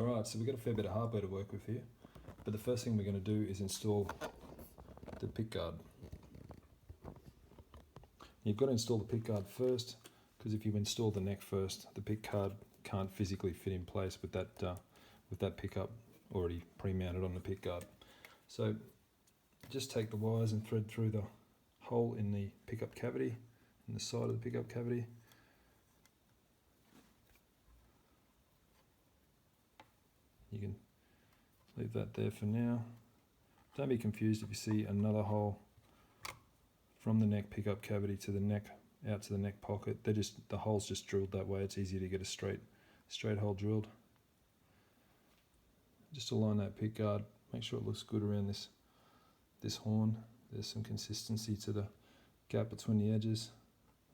Alright, so we've got a fair bit of hardware to work with here, but the first thing we're going to do is install the pickguard. You've got to install the pickguard first, because if you install the neck first, the pickguard can't physically fit in place with that pickup already pre-mounted on the pickguard. So just take the wires and thread through the hole in the pickup cavity, in the side of the pickup cavity. You can leave that there for now. Don't be confused if you see another hole from the neck pickup cavity to the neck, out to the neck pocket. The hole's just drilled that way. It's easier to get a straight hole drilled. Just align that pickguard. Make sure it looks good around this horn. There's some consistency to the gap between the edges.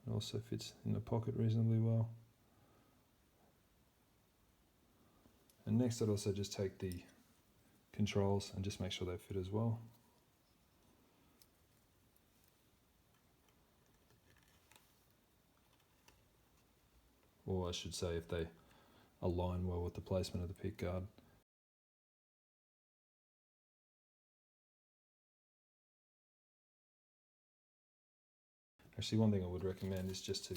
It also fits in the pocket reasonably well. And next I'd also just take the controls and just make sure they fit as well. Or I should say if they align well with the placement of the pickguard. Actually, one thing I would recommend is just to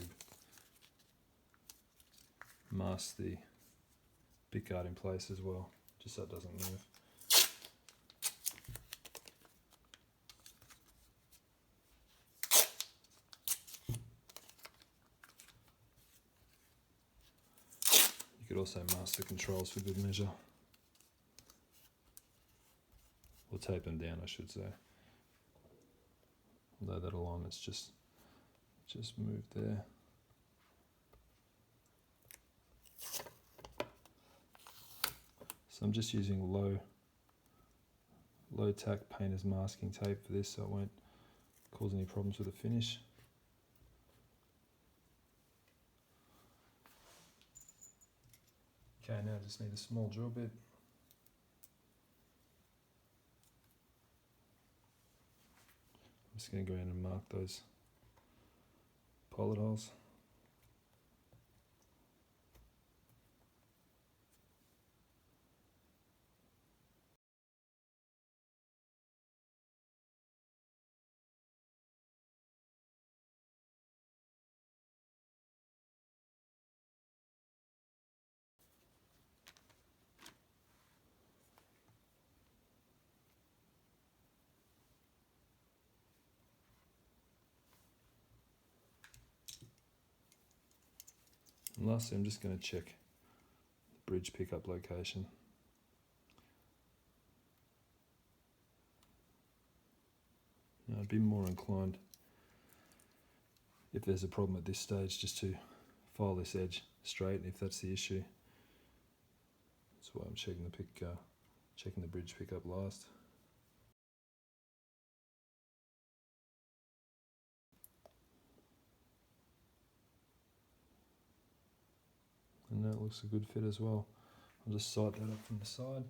mask the pickguard in place as well, just so it doesn't move. You could also mask the controls for good measure, or tape them down, I should say. Although that alignment's just moved there. So I'm just using low tack painter's masking tape for this, so it won't cause any problems with the finish. Okay, now I just need a small drill bit. I'm just going to go in and mark those pilot holes. And lastly, I'm just going to check the bridge pickup location. Now, I'd be more inclined, if there's a problem at this stage, just to file this edge straight if that's the issue. That's why I'm checking the bridge pickup last. And that looks a good fit as well. I'll just sight that up from the side.